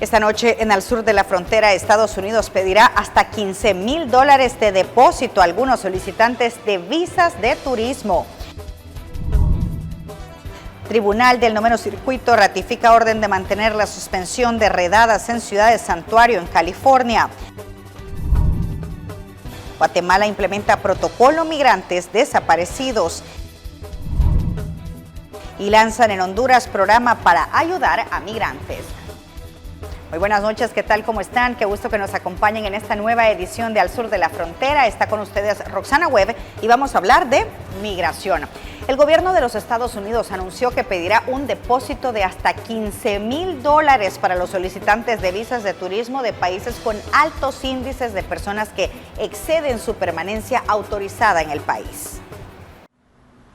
Esta noche en el sur de la frontera, Estados Unidos pedirá hasta $15,000 de depósito a algunos solicitantes de visas de turismo. Tribunal del Noveno Circuito ratifica orden de mantener la suspensión de redadas en Ciudad Santuario, en California. Guatemala implementa protocolo migrantes desaparecidos. Y lanzan en Honduras programa para ayudar a migrantes. Muy buenas noches, ¿qué tal? ¿Cómo están? Qué gusto que nos acompañen en esta nueva edición de Al Sur de la Frontera. Está con ustedes Roxana Webb y vamos a hablar de migración. El gobierno de los Estados Unidos anunció que pedirá un depósito de hasta $15,000 para los solicitantes de visas de turismo de países con altos índices de personas que exceden su permanencia autorizada en el país.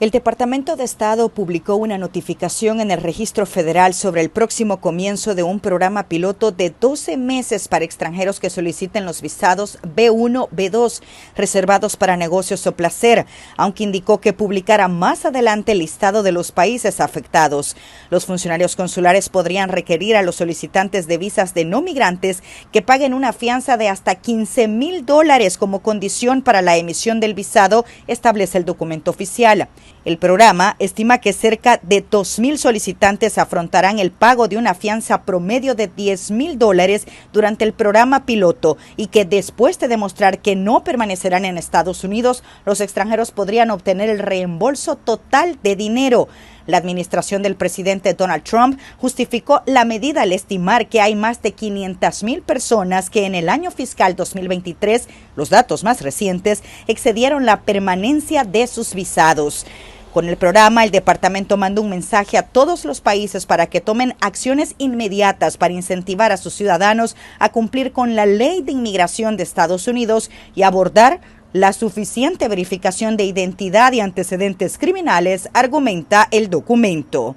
El Departamento de Estado publicó una notificación en el Registro Federal sobre el próximo comienzo de un programa piloto de 12 meses para extranjeros que soliciten los visados B1, B2, reservados para negocios o placer, aunque indicó que publicará más adelante el listado de los países afectados. Los funcionarios consulares podrían requerir a los solicitantes de visas de no migrantes que paguen una fianza de hasta $15,000 como condición para la emisión del visado, establece el documento oficial. El programa estima que cerca de 2,000 solicitantes afrontarán el pago de una fianza promedio de $10,000 durante el programa piloto y que después de demostrar que no permanecerán en Estados Unidos, los extranjeros podrían obtener el reembolso total de dinero. La administración del presidente Donald Trump justificó la medida al estimar que hay más de 500,000 personas que en el año fiscal 2023, los datos más recientes, excedieron la permanencia de sus visados. Con el programa, el departamento mandó un mensaje a todos los países para que tomen acciones inmediatas para incentivar a sus ciudadanos a cumplir con la ley de inmigración de Estados Unidos y abordar la suficiente verificación de identidad y antecedentes criminales, argumenta el documento.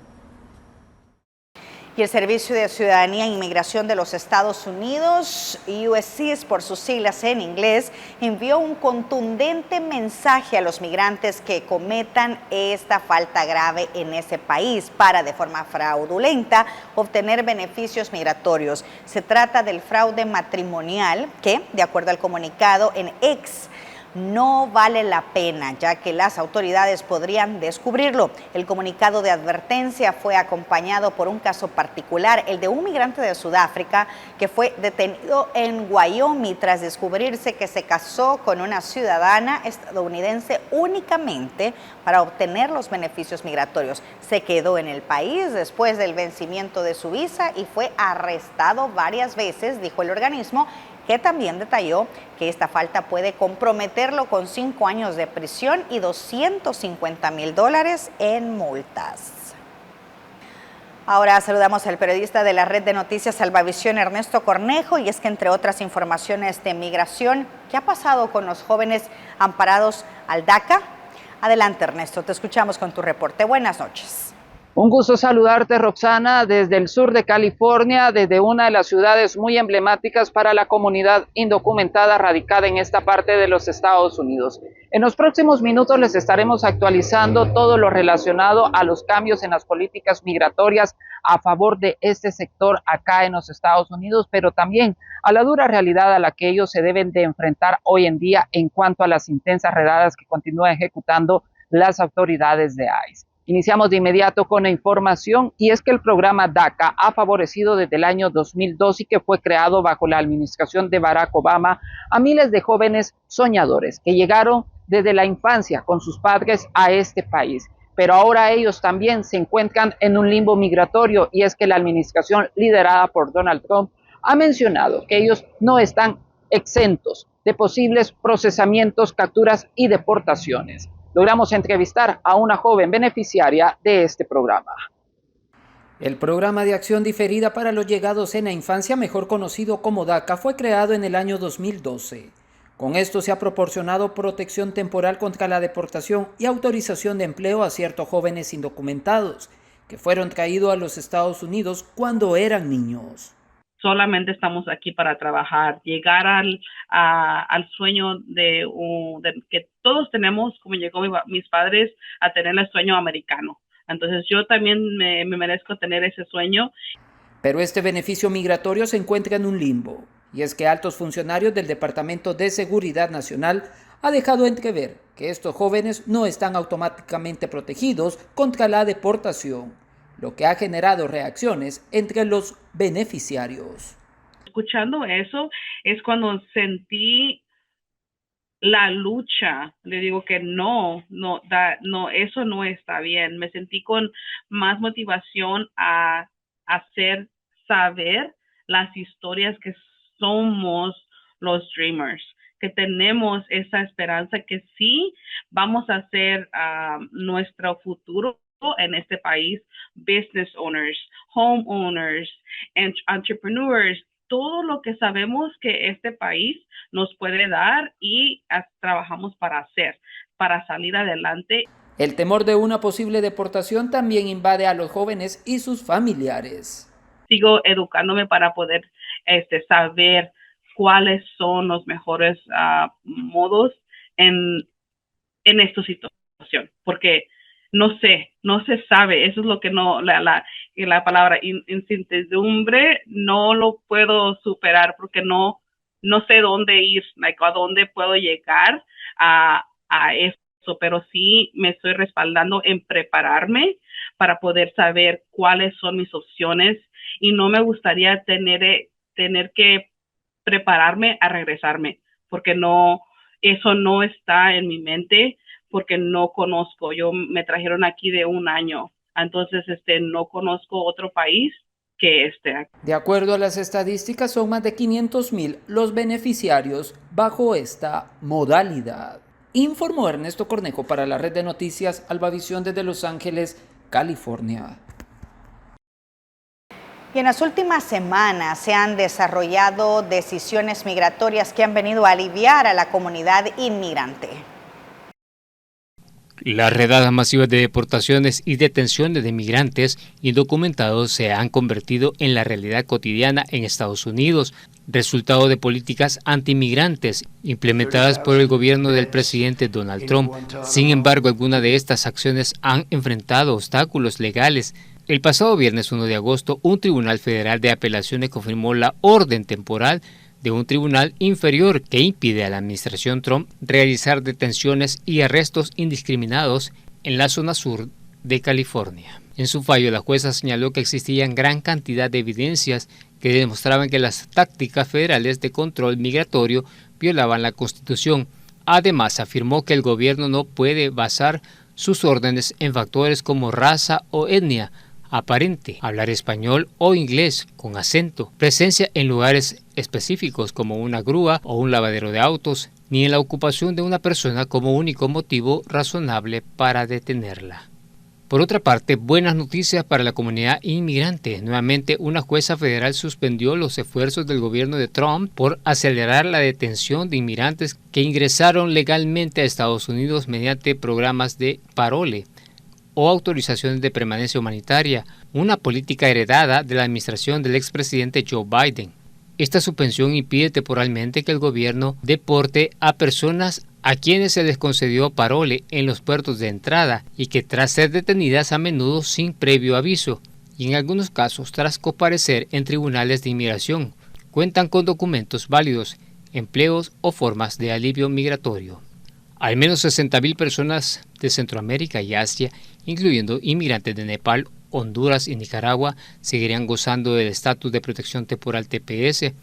Y el Servicio de Ciudadanía e Inmigración de los Estados Unidos, USCIS por sus siglas en inglés, envió un contundente mensaje a los migrantes que cometan esta falta grave en ese país para, de forma fraudulenta, obtener beneficios migratorios. Se trata del fraude matrimonial que, de acuerdo al comunicado en X, no vale la pena, ya que las autoridades podrían descubrirlo. El comunicado de advertencia fue acompañado por un caso particular, el de un migrante de Sudáfrica que fue detenido en Wyoming tras descubrirse que se casó con una ciudadana estadounidense únicamente para obtener los beneficios migratorios. Se quedó en el país después del vencimiento de su visa y fue arrestado varias veces, dijo el organismo, que también detalló que esta falta puede comprometerlo con 5 años de prisión y $250,000 en multas. Ahora saludamos al periodista de la red de noticias Salvavisión, Ernesto Cornejo, y es que entre otras informaciones de migración, ¿qué ha pasado con los jóvenes amparados al DACA? Adelante, Ernesto, te escuchamos con tu reporte. Buenas noches. Un gusto saludarte, Roxana, desde el sur de California, desde una de las ciudades muy emblemáticas para la comunidad indocumentada radicada en esta parte de los Estados Unidos. En los próximos minutos les estaremos actualizando todo lo relacionado a los cambios en las políticas migratorias a favor de este sector acá en los Estados Unidos, pero también a la dura realidad a la que ellos se deben de enfrentar hoy en día en cuanto a las intensas redadas que continúan ejecutando las autoridades de ICE. Iniciamos de inmediato con la información y es que el programa DACA ha favorecido desde el año 2002 y que fue creado bajo la administración de Barack Obama a miles de jóvenes soñadores que llegaron desde la infancia con sus padres a este país. Pero ahora ellos también se encuentran en un limbo migratorio y es que la administración liderada por Donald Trump ha mencionado que ellos no están exentos de posibles procesamientos, capturas y deportaciones. Logramos entrevistar a una joven beneficiaria de este programa. El Programa de Acción Diferida para los Llegados en la Infancia, mejor conocido como DACA, fue creado en el año 2012. Con esto se ha proporcionado protección temporal contra la deportación y autorización de empleo a ciertos jóvenes indocumentados que fueron traídos a los Estados Unidos cuando eran niños. Solamente estamos aquí para trabajar, llegar al sueño de que todos tenemos, como llegó mis padres, a tener el sueño americano. Entonces yo también me merezco tener ese sueño. Pero este beneficio migratorio se encuentra en un limbo, y es que altos funcionarios del Departamento de Seguridad Nacional ha dejado entrever que estos jóvenes no están automáticamente protegidos contra la deportación, lo que ha generado reacciones entre los beneficiarios. Escuchando eso es cuando sentí la lucha. Le digo que no, eso no está bien. Me sentí con más motivación a hacer saber las historias que somos los Dreamers, que tenemos esa esperanza que sí vamos a hacer nuestro futuro en este país, business owners, homeowners, entrepreneurs, todo lo que sabemos que este país nos puede dar y trabajamos para hacer, para salir adelante. El temor de una posible deportación también invade a los jóvenes y sus familiares. Sigo educándome para poder saber cuáles son los mejores modos en esta situación, porque no se sabe, eso es lo que no, la palabra incertidumbre no lo puedo superar porque no sé dónde ir, a dónde puedo llegar a eso, pero sí me estoy respaldando en prepararme para poder saber cuáles son mis opciones y no me gustaría tener que prepararme a regresarme, porque eso no está en mi mente, porque no conozco. Me trajeron aquí de un año, entonces no conozco otro país que este. De acuerdo a las estadísticas, son más de 500,000 los beneficiarios bajo esta modalidad. Informó Ernesto Cornejo para la red de noticias Albavisión desde Los Ángeles, California. Y en las últimas semanas se han desarrollado decisiones migratorias que han venido a aliviar a la comunidad inmigrante. Las redadas masivas de deportaciones y detenciones de migrantes indocumentados se han convertido en la realidad cotidiana en Estados Unidos, resultado de políticas antimigrantes implementadas por el gobierno del presidente Donald Trump. Sin embargo, algunas de estas acciones han enfrentado obstáculos legales. El pasado viernes 1 de agosto, un tribunal federal de apelaciones confirmó la orden temporal de un tribunal inferior que impide a la administración Trump realizar detenciones y arrestos indiscriminados en la zona sur de California. En su fallo, la jueza señaló que existían gran cantidad de evidencias que demostraban que las tácticas federales de control migratorio violaban la Constitución. Además, afirmó que el gobierno no puede basar sus órdenes en factores como raza o etnia aparente, hablar español o inglés con acento, presencia en lugares específicos como una grúa o un lavadero de autos, ni en la ocupación de una persona como único motivo razonable para detenerla. Por otra parte, buenas noticias para la comunidad inmigrante. Nuevamente, una jueza federal suspendió los esfuerzos del gobierno de Trump por acelerar la detención de inmigrantes que ingresaron legalmente a Estados Unidos mediante programas de parole o autorizaciones de permanencia humanitaria, una política heredada de la administración del expresidente Joe Biden. Esta suspensión impide temporalmente que el gobierno deporte a personas a quienes se les concedió parole en los puertos de entrada y que tras ser detenidas a menudo sin previo aviso y en algunos casos tras comparecer en tribunales de inmigración, cuentan con documentos válidos, empleos o formas de alivio migratorio. Al menos 60,000 personas de Centroamérica y Asia, incluyendo inmigrantes de Nepal, Honduras y Nicaragua, seguirían gozando del estatus de protección temporal TPS,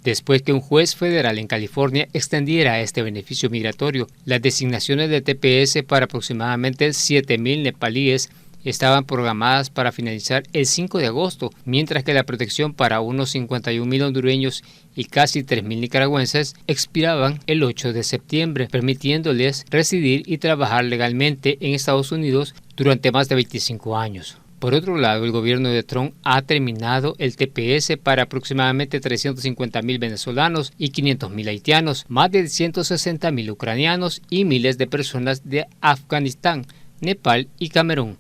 después que un juez federal en California extendiera este beneficio migratorio. Las designaciones de TPS para aproximadamente 7,000 nepalíes estaban programadas para finalizar el 5 de agosto, mientras que la protección para unos 51,000 hondureños y casi 3,000 nicaragüenses expiraban el 8 de septiembre, permitiéndoles residir y trabajar legalmente en Estados Unidos durante más de 25 años. Por otro lado, el gobierno de Trump ha terminado el TPS para aproximadamente 350,000 venezolanos y 500,000 haitianos, más de 160,000 ucranianos y miles de personas de Afganistán, Nepal y Camerún.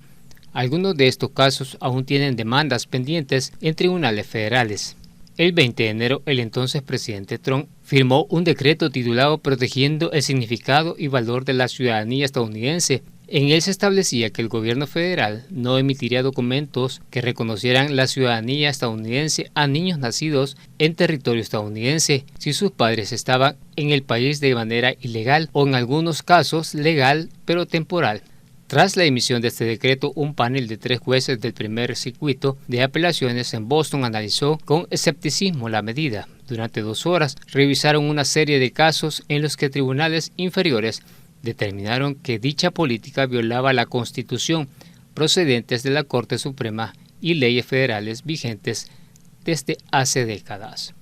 Algunos de estos casos aún tienen demandas pendientes en tribunales federales. El 20 de enero, el entonces presidente Trump firmó un decreto titulado Protegiendo el significado y valor de la ciudadanía estadounidense, En él se establecía que el gobierno federal no emitiría documentos que reconocieran la ciudadanía estadounidense a niños nacidos en territorio estadounidense si sus padres estaban en el país de manera ilegal o en algunos casos legal pero temporal. Tras la emisión de este decreto, un panel de 3 jueces del primer circuito de apelaciones en Boston analizó con escepticismo la medida. Durante 2 horas revisaron una serie de casos en los que tribunales inferiores determinaron que dicha política violaba la Constitución procedentes de la Corte Suprema y leyes federales vigentes desde hace décadas.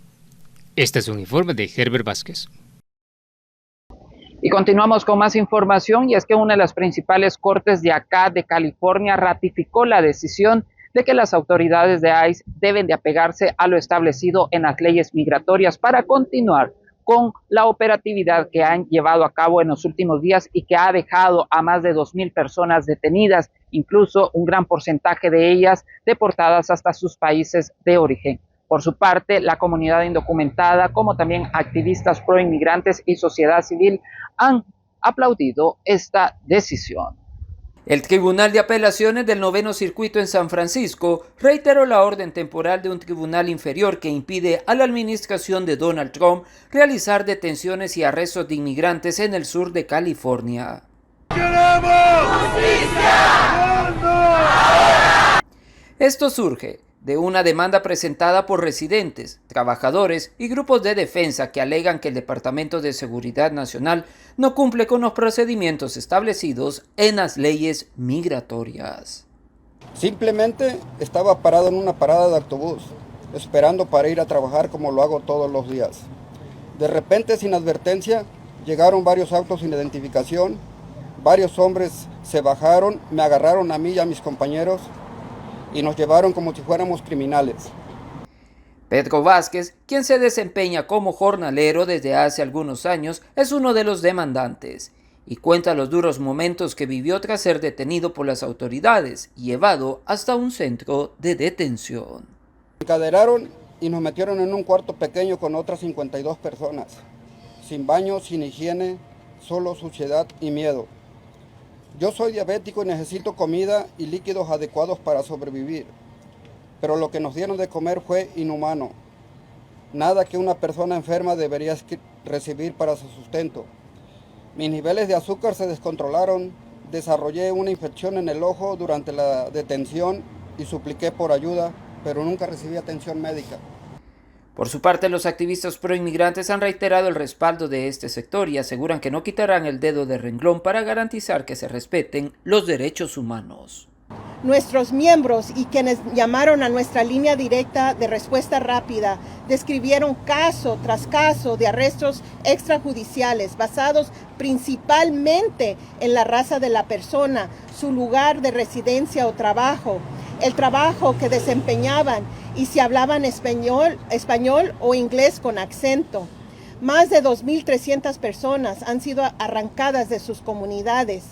Este es un informe de Herbert Vázquez. Y continuamos con más información, y es que una de las principales cortes de acá de California ratificó la decisión de que las autoridades de ICE deben de apegarse a lo establecido en las leyes migratorias para continuar con la operatividad que han llevado a cabo en los últimos días y que ha dejado a más de 2,000 personas detenidas, incluso un gran porcentaje de ellas deportadas hasta sus países de origen. Por su parte, la comunidad indocumentada, como también activistas proinmigrantes y sociedad civil, han aplaudido esta decisión. El Tribunal de Apelaciones del 9º Circuito en San Francisco reiteró la orden temporal de un tribunal inferior que impide a la administración de Donald Trump realizar detenciones y arrestos de inmigrantes en el sur de California. ¡Queremos justicia! Esto surge de una demanda presentada por residentes, trabajadores y grupos de defensa que alegan que el Departamento de Seguridad Nacional no cumple con los procedimientos establecidos en las leyes migratorias. Simplemente estaba parado en una parada de autobús, esperando para ir a trabajar como lo hago todos los días. De repente, sin advertencia, llegaron varios autos sin identificación, varios hombres se bajaron, me agarraron a mí y a mis compañeros y nos llevaron como si fuéramos criminales. Pedro Vázquez, quien se desempeña como jornalero desde hace algunos años, es uno de los demandantes y cuenta los duros momentos que vivió tras ser detenido por las autoridades y llevado hasta un centro de detención. Me encaderaron y nos metieron en un cuarto pequeño con otras 52 personas, sin baño, sin higiene, solo suciedad y miedo. Yo soy diabético y necesito comida y líquidos adecuados para sobrevivir, pero lo que nos dieron de comer fue inhumano. Nada que una persona enferma debería recibir para su sustento. Mis niveles de azúcar se descontrolaron, desarrollé una infección en el ojo durante la detención y supliqué por ayuda, pero nunca recibí atención médica. Por su parte, los activistas proinmigrantes han reiterado el respaldo de este sector y aseguran que no quitarán el dedo de renglón para garantizar que se respeten los derechos humanos. Nuestros miembros y quienes llamaron a nuestra línea directa de respuesta rápida describieron caso tras caso de arrestos extrajudiciales basados principalmente en la raza de la persona, su lugar de residencia o trabajo, el trabajo que desempeñaban y si hablaban español o inglés con acento. Más de 2,300 personas han sido arrancadas de sus comunidades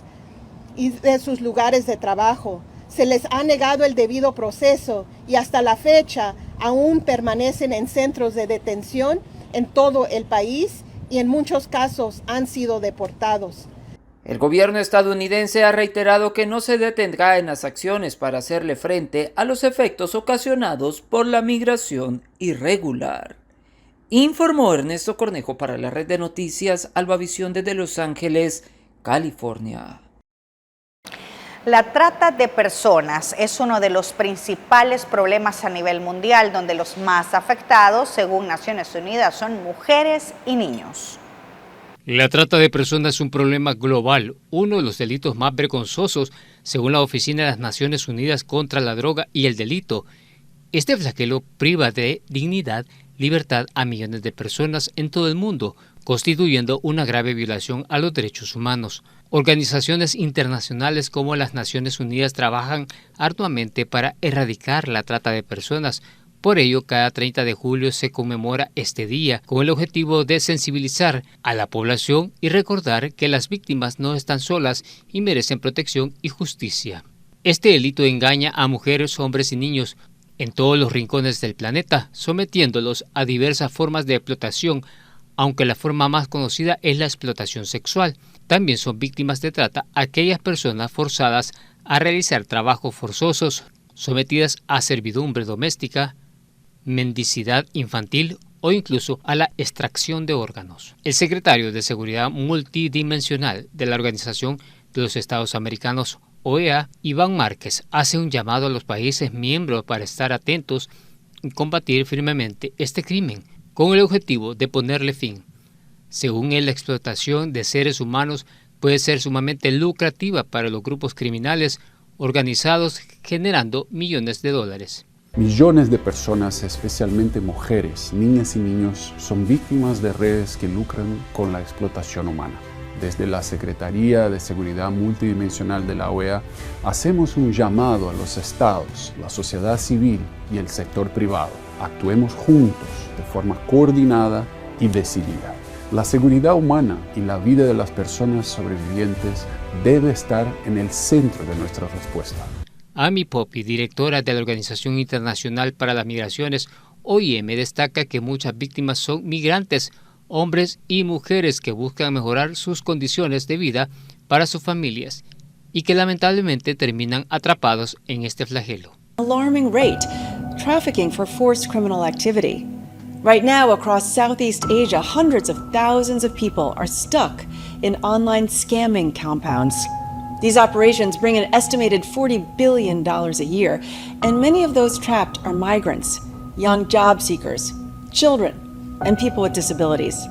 y de sus lugares de trabajo. Se les ha negado el debido proceso y hasta la fecha aún permanecen en centros de detención en todo el país y en muchos casos han sido deportados. El gobierno estadounidense ha reiterado que no se detendrá en las acciones para hacerle frente a los efectos ocasionados por la migración irregular. Informó Ernesto Cornejo para la red de noticias Albavisión desde Los Ángeles, California. La trata de personas es uno de los principales problemas a nivel mundial, donde los más afectados, según Naciones Unidas, son mujeres y niños. La trata de personas es un problema global, uno de los delitos más vergonzosos, según la Oficina de las Naciones Unidas contra la Droga y el Delito. Este flagelo priva de dignidad, libertad a millones de personas en todo el mundo, constituyendo una grave violación a los derechos humanos. Organizaciones internacionales como las Naciones Unidas trabajan arduamente para erradicar la trata de personas. Por ello, cada 30 de julio se conmemora este día con el objetivo de sensibilizar a la población y recordar que las víctimas no están solas y merecen protección y justicia. Este delito engaña a mujeres, hombres y niños en todos los rincones del planeta, sometiéndolos a diversas formas de explotación, aunque la forma más conocida es la explotación sexual. También son víctimas de trata aquellas personas forzadas a realizar trabajos forzosos, sometidas a servidumbre doméstica, mendicidad infantil o incluso a la extracción de órganos. El secretario de Seguridad Multidimensional de la Organización de los Estados Americanos, OEA, Iván Márquez, hace un llamado a los países miembros para estar atentos y combatir firmemente este crimen, con el objetivo de ponerle fin. Según él, la explotación de seres humanos puede ser sumamente lucrativa para los grupos criminales organizados, generando millones de dólares. Millones de personas, especialmente mujeres, niñas y niños, son víctimas de redes que lucran con la explotación humana. Desde la Secretaría de Seguridad Multidimensional de la OEA, hacemos un llamado a los estados, la sociedad civil y el sector privado. Actuemos juntos, de forma coordinada y decidida. La seguridad humana y la vida de las personas sobrevivientes debe estar en el centro de nuestra respuesta. Amy Poppy, directora de la Organización Internacional para las Migraciones, OIM, destaca que muchas víctimas son migrantes, hombres y mujeres que buscan mejorar sus condiciones de vida para sus familias y que lamentablemente terminan atrapados en este flagelo. Alarming rate, trafficking for forced criminal activity. Right now, across Southeast Asia, hundreds of thousands of people are stuck in online scamming compounds. These operations bring an estimated $40 billion a year, and many of those trapped are migrants, young job seekers, children, and people with disabilities.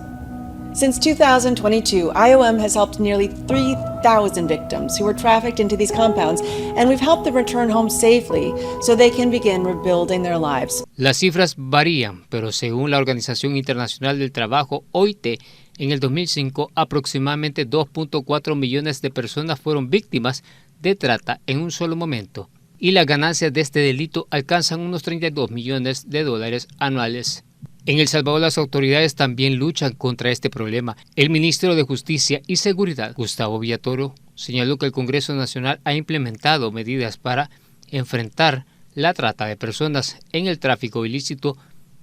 Since 2022, IOM has helped nearly 3,000 victims who were trafficked into these compounds, and we've helped them return home safely so they can begin rebuilding their lives. Las cifras varían, pero según la Organización Internacional del Trabajo, OIT, en el 2005 aproximadamente 2.4 millones de personas fueron víctimas de trata en un solo momento, y las ganancias de este delito alcanzan unos 32 millones de dólares anuales. En El Salvador las autoridades también luchan contra este problema. El ministro de Justicia y Seguridad, Gustavo Villatoro, señaló que el Congreso Nacional ha implementado medidas para enfrentar la trata de personas en el tráfico ilícito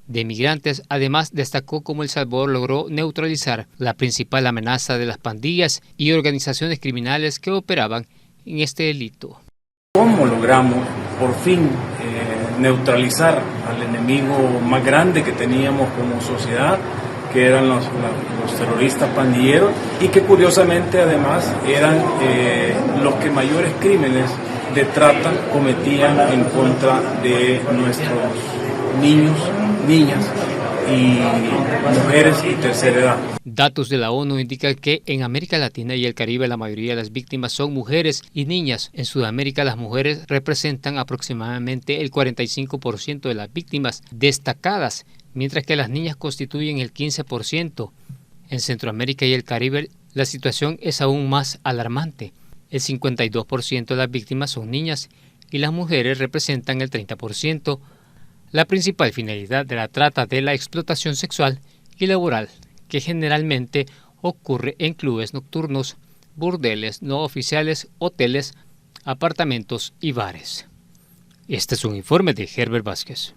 de migrantes. Además, destacó cómo El Salvador logró neutralizar la principal amenaza de las pandillas y organizaciones criminales que operaban en este delito. ¿Cómo logramos por fin neutralizar al enemigo más grande que teníamos como sociedad, que eran los terroristas pandilleros, y que curiosamente además eran los que mayores crímenes de trata cometían en contra de nuestros niños, niñas y mujeres de tercera edad? Datos de la ONU indican que en América Latina y el Caribe la mayoría de las víctimas son mujeres y niñas. En Sudamérica las mujeres representan aproximadamente el 45% de las víctimas destacadas, mientras que las niñas constituyen el 15%. En Centroamérica y el Caribe la situación es aún más alarmante. El 52% de las víctimas son niñas y las mujeres representan el 30%. La principal finalidad de la trata de la explotación sexual y laboral, que generalmente ocurre en clubes nocturnos, burdeles no oficiales, hoteles, apartamentos y bares. Este es un informe de Herbert Vázquez.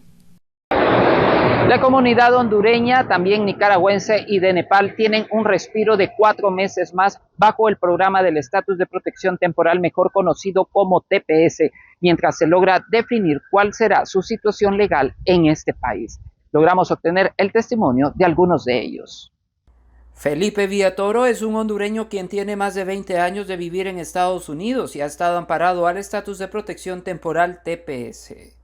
La comunidad hondureña, también nicaragüense y de Nepal tienen un respiro de 4 meses más bajo el programa del estatus de protección temporal, mejor conocido como TPS, mientras se logra definir cuál será su situación legal en este país. Logramos obtener el testimonio de algunos de ellos. Felipe Villatoro es un hondureño quien tiene más de 20 años de vivir en Estados Unidos y ha estado amparado al estatus de protección temporal TPS.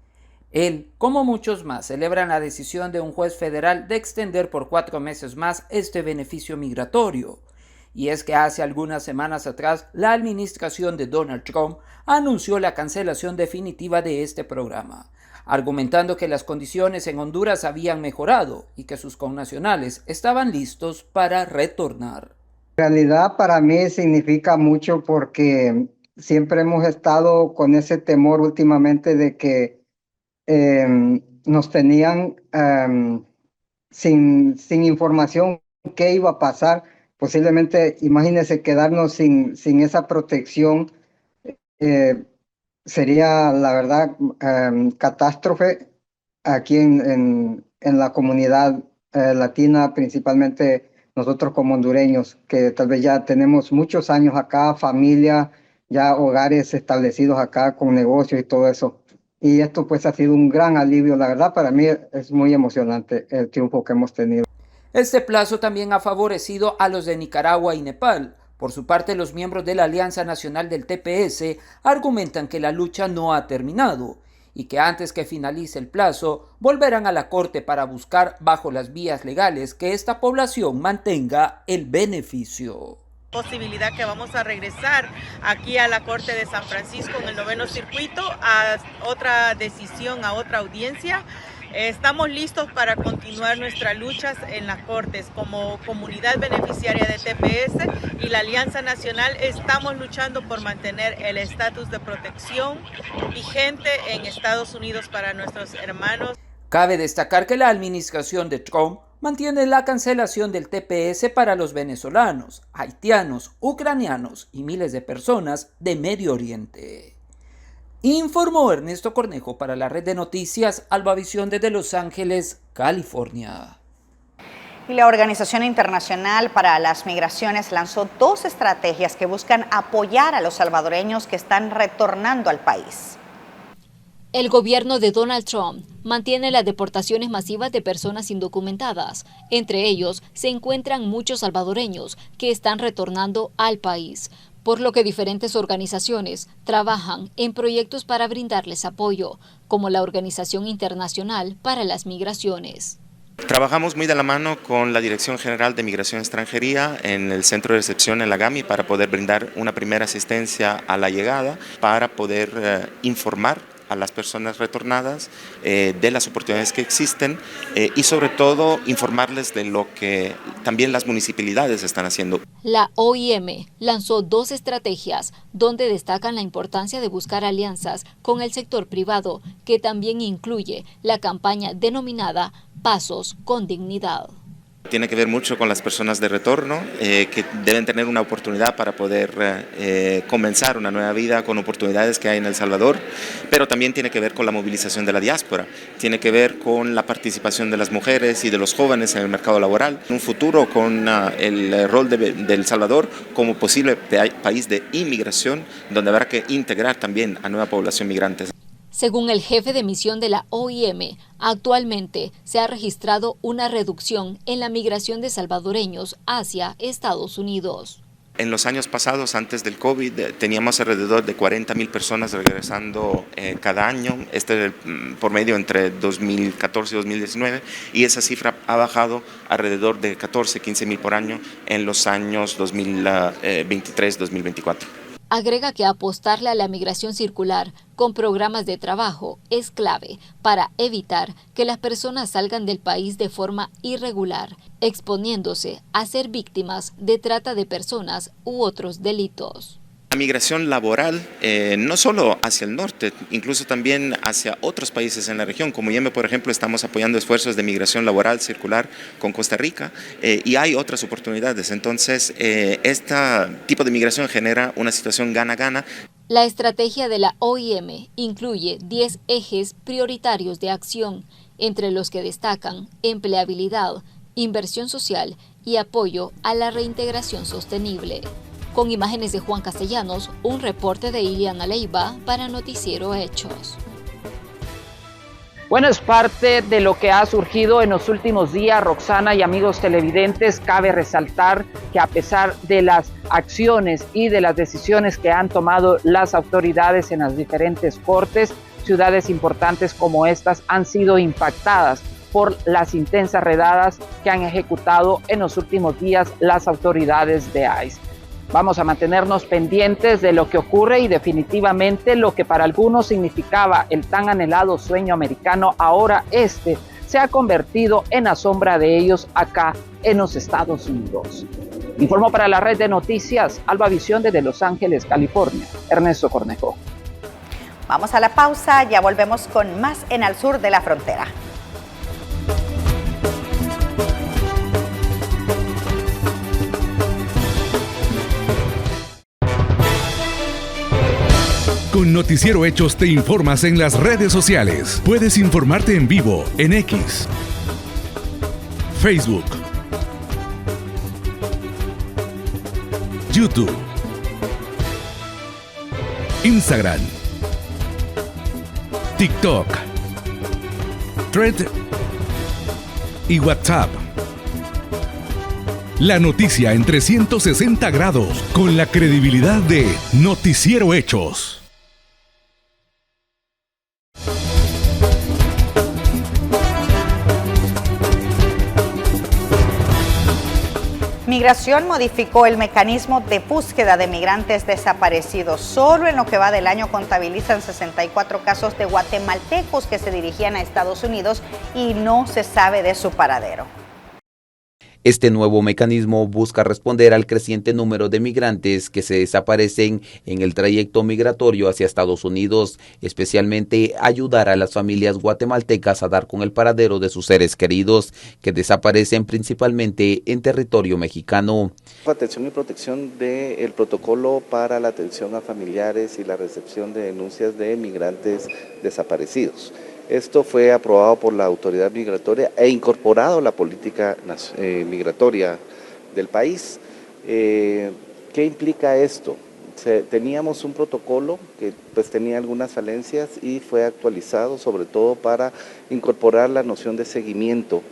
Él, como muchos más, celebran la decisión de un juez federal de extender por 4 meses más este beneficio migratorio. Y es que hace algunas semanas atrás, la administración de Donald Trump anunció la cancelación definitiva de este programa, argumentando que las condiciones en Honduras habían mejorado y que sus connacionales estaban listos para retornar. En realidad para mí significa mucho porque siempre hemos estado con ese temor últimamente de que nos tenían sin información qué iba a pasar. Posiblemente, imagínense, quedarnos sin esa protección sería, la verdad, catástrofe aquí en la comunidad latina, principalmente nosotros como hondureños, que tal vez ya tenemos muchos años acá, familia, ya hogares establecidos acá con negocios y todo eso. Y esto pues ha sido un gran alivio. La verdad, para mí es muy emocionante el triunfo que hemos tenido. Este plazo también ha favorecido a los de Nicaragua y Nepal. Por su parte, los miembros de la Alianza Nacional del TPS argumentan que la lucha no ha terminado y que antes que finalice el plazo volverán a la Corte para buscar bajo las vías legales que esta población mantenga el beneficio. Posibilidad que vamos a regresar aquí a la Corte de San Francisco en el 9º circuito a otra decisión, a otra audiencia. Estamos listos para continuar nuestras luchas en las Cortes. Como comunidad beneficiaria de TPS y la Alianza Nacional estamos luchando por mantener el estatus de protección vigente en Estados Unidos para nuestros hermanos. Cabe destacar que la administración de Trump mantiene la cancelación del TPS para los venezolanos, haitianos, ucranianos y miles de personas de Medio Oriente. Informó Ernesto Cornejo para la red de noticias Albavisión desde Los Ángeles, California. Y la Organización Internacional para las Migraciones lanzó 2 estrategias que buscan apoyar a los salvadoreños que están retornando al país. El gobierno de Donald Trump mantiene las deportaciones masivas de personas indocumentadas. Entre ellos se encuentran muchos salvadoreños que están retornando al país, por lo que diferentes organizaciones trabajan en proyectos para brindarles apoyo, como la Organización Internacional para las Migraciones. Trabajamos muy de la mano con la Dirección General de Migración y Extranjería en el centro de recepción en la GAMI para poder brindar una primera asistencia a la llegada, para poder informar a las personas retornadas de las oportunidades que existen y sobre todo informarles de lo que también las municipalidades están haciendo. La OIM lanzó 2 estrategias donde destacan la importancia de buscar alianzas con el sector privado, que también incluye la campaña denominada Pasos con Dignidad. Tiene que ver mucho con las personas de retorno que deben tener una oportunidad para poder comenzar una nueva vida con oportunidades que hay en El Salvador, pero también tiene que ver con la movilización de la diáspora, tiene que ver con la participación de las mujeres y de los jóvenes en el mercado laboral, un futuro con el rol de El Salvador como posible país de inmigración, donde habrá que integrar también a nueva población migrante. Según el jefe de misión de la OIM, actualmente se ha registrado una reducción en la migración de salvadoreños hacia Estados Unidos. En los años pasados, antes del COVID, teníamos alrededor de 40,000 personas regresando cada año, por medio entre 2014 y 2019, y esa cifra ha bajado alrededor de 14,000-15,000 por año en los años 2023-2024. Agrega que apostarle a la migración circular con programas de trabajo es clave para evitar que las personas salgan del país de forma irregular, exponiéndose a ser víctimas de trata de personas u otros delitos. La migración laboral, no solo hacia el norte, incluso también hacia otros países en la región. Como IEM, por ejemplo, estamos apoyando esfuerzos de migración laboral circular con Costa Rica y hay otras oportunidades. Entonces, este tipo de migración genera una situación gana-gana. La estrategia de la OIM incluye 10 ejes prioritarios de acción, entre los que destacan empleabilidad, inversión social y apoyo a la reintegración sostenible. Con imágenes de Juan Castellanos, un reporte de Iliana Leiva para Noticiero Hechos. Bueno, es parte de lo que ha surgido en los últimos días, Roxana y amigos televidentes. Cabe resaltar que a pesar de las acciones y de las decisiones que han tomado las autoridades en las diferentes cortes, ciudades importantes como estas han sido impactadas por las intensas redadas que han ejecutado en los últimos días las autoridades de ICE. Vamos a mantenernos pendientes de lo que ocurre y definitivamente lo que para algunos significaba el tan anhelado sueño americano, ahora se ha convertido en la sombra de ellos acá en los Estados Unidos. Informó para la red de noticias Albavisión desde Los Ángeles, California, Ernesto Cornejo. Vamos a la pausa, ya volvemos con más en Al Sur de la Frontera. Con Noticiero Hechos te informas en las redes sociales. Puedes informarte en vivo en X, Facebook, YouTube, Instagram, TikTok, Threads y WhatsApp. La noticia en 360 grados con la credibilidad de Noticiero Hechos. Migración modificó el mecanismo de búsqueda de migrantes desaparecidos. Solo en lo que va del año contabilizan 64 casos de guatemaltecos que se dirigían a Estados Unidos y no se sabe de su paradero. Este nuevo mecanismo busca responder al creciente número de migrantes que se desaparecen en el trayecto migratorio hacia Estados Unidos, especialmente ayudar a las familias guatemaltecas a dar con el paradero de sus seres queridos que desaparecen principalmente en territorio mexicano. Atención y protección del protocolo para la atención a familiares y la recepción de denuncias de migrantes desaparecidos. Esto fue aprobado por la autoridad migratoria e incorporado a la política migratoria del país. ¿Qué implica esto? Teníamos un protocolo que pues tenía algunas falencias y fue actualizado sobre todo para incorporar la noción de seguimiento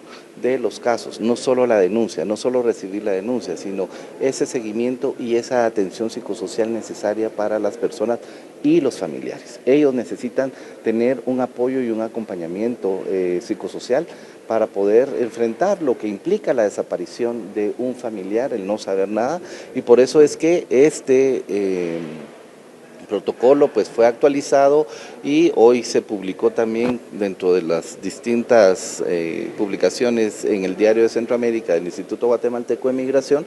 de los casos, no solo la denuncia, no solo recibir la denuncia, sino ese seguimiento y esa atención psicosocial necesaria para las personas y los familiares. Ellos necesitan tener un apoyo y un acompañamiento psicosocial para poder enfrentar lo que implica la desaparición de un familiar, el no saber nada, y por eso es que este protocolo pues fue actualizado y hoy se publicó también dentro de las distintas publicaciones en el Diario de Centroamérica del Instituto Guatemalteco de Migración.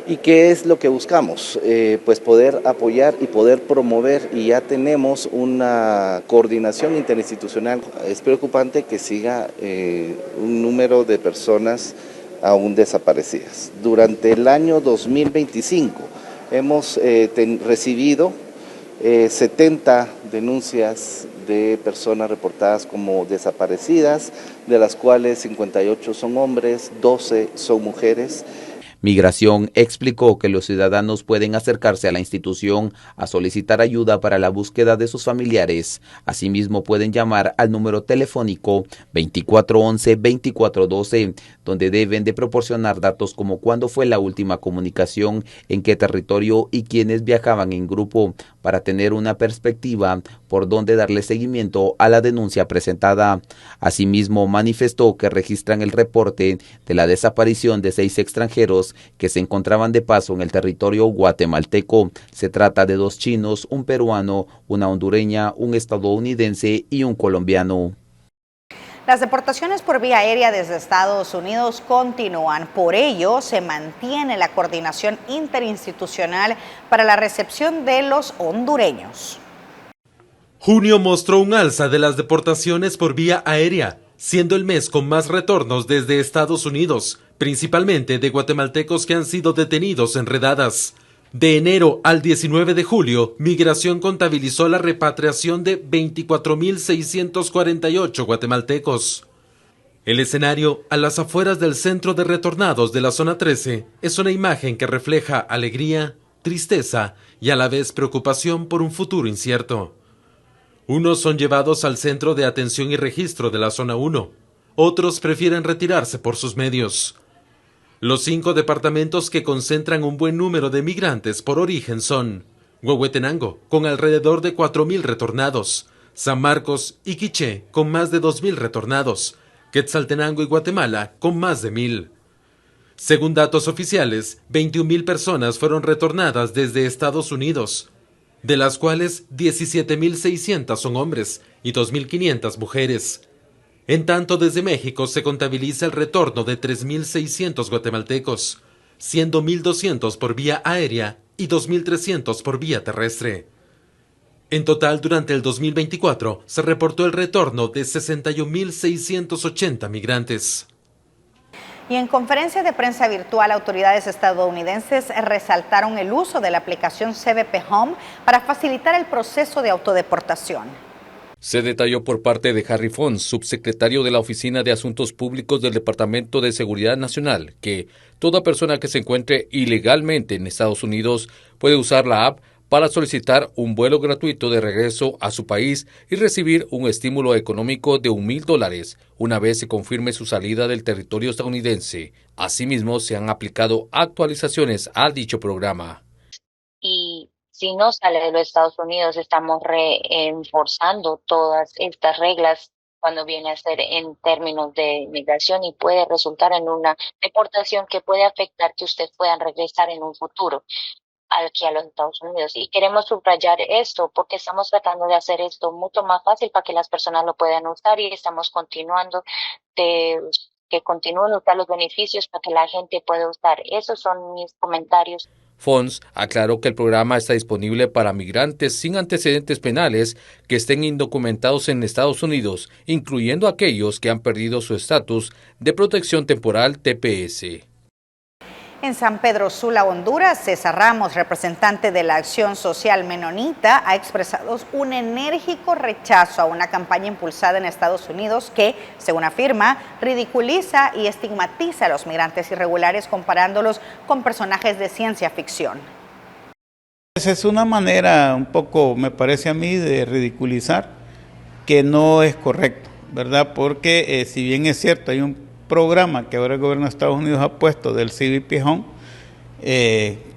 ¿Y qué es lo que buscamos? Pues poder apoyar y poder promover, y ya tenemos una coordinación interinstitucional. Es preocupante que siga un número de personas aún desaparecidas. Durante el año 2025 hemos recibido 70 denuncias de personas reportadas como desaparecidas, de las cuales 58 son hombres, 12 son mujeres. Migración explicó que los ciudadanos pueden acercarse a la institución a solicitar ayuda para la búsqueda de sus familiares. Asimismo, pueden llamar al número telefónico 2411-2412, donde deben de proporcionar datos como cuándo fue la última comunicación, en qué territorio y quiénes viajaban en grupo, para tener una perspectiva por dónde darle seguimiento a la denuncia presentada. Asimismo, manifestó que registran el reporte de la desaparición de 6 extranjeros que se encontraban de paso en el territorio guatemalteco. Se trata de 2 chinos, un peruano, una hondureña, un estadounidense y un colombiano. Las deportaciones por vía aérea desde Estados Unidos continúan. Por ello, se mantiene la coordinación interinstitucional para la recepción de los hondureños. Junio mostró un alza de las deportaciones por vía aérea, siendo el mes con más retornos desde Estados Unidos, principalmente de guatemaltecos que han sido detenidos en redadas. De enero al 19 de julio, Migración contabilizó la repatriación de 24.648 guatemaltecos. El escenario, a las afueras del centro de retornados de la zona 13, es una imagen que refleja alegría, tristeza y a la vez preocupación por un futuro incierto. Unos son llevados al centro de atención y registro de la zona 1, otros prefieren retirarse por sus medios. Los 5 departamentos que concentran un buen número de migrantes por origen son Huehuetenango, con alrededor de 4.000 retornados, San Marcos y Quiché, con más de 2.000 retornados, Quetzaltenango y Guatemala, con más de 1.000. Según datos oficiales, 21.000 personas fueron retornadas desde Estados Unidos, de las cuales 17.600 son hombres y 2.500 mujeres. En tanto, desde México se contabiliza el retorno de 3.600 guatemaltecos, siendo 1.200 por vía aérea y 2.300 por vía terrestre. En total, durante el 2024, se reportó el retorno de 61.680 migrantes. Y en conferencia de prensa virtual, autoridades estadounidenses resaltaron el uso de la aplicación CBP Home para facilitar el proceso de autodeportación. Se detalló por parte de Harry Fons, subsecretario de la Oficina de Asuntos Públicos del Departamento de Seguridad Nacional, que toda persona que se encuentre ilegalmente en Estados Unidos puede usar la app para solicitar un vuelo gratuito de regreso a su país y recibir un estímulo económico de $1,000 una vez se confirme su salida del territorio estadounidense. Asimismo, se han aplicado actualizaciones a dicho programa. Y si no sale de los Estados Unidos, estamos reforzando todas estas reglas cuando viene a ser en términos de migración y puede resultar en una deportación que puede afectar que ustedes puedan regresar en un futuro aquí a los Estados Unidos. Y queremos subrayar esto porque estamos tratando de hacer esto mucho más fácil para que las personas lo puedan usar y estamos continuando que continúen a usar los beneficios para que la gente pueda usar. Esos son mis comentarios. Fons aclaró que el programa está disponible para migrantes sin antecedentes penales que estén indocumentados en Estados Unidos, incluyendo aquellos que han perdido su estatus de protección temporal TPS. En San Pedro Sula, Honduras, César Ramos, representante de la Acción Social Menonita, ha expresado un enérgico rechazo a una campaña impulsada en Estados Unidos que, según afirma, ridiculiza y estigmatiza a los migrantes irregulares comparándolos con personajes de ciencia ficción. Es una manera un poco, me parece a mí, de ridiculizar que no es correcto, ¿verdad? Porque si bien es cierto, hay un programa que ahora el gobierno de Estados Unidos ha puesto del CBP Home,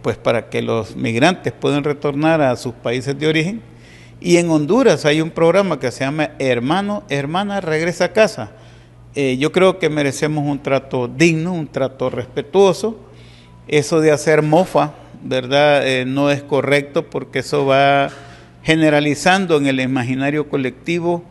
pues para que los migrantes puedan retornar a sus países de origen. Y en Honduras hay un programa que se llama Hermana Regresa a Casa. Yo creo que merecemos un trato digno, un trato respetuoso. Eso de hacer mofa, ¿verdad? No es correcto porque eso va generalizando en el imaginario colectivo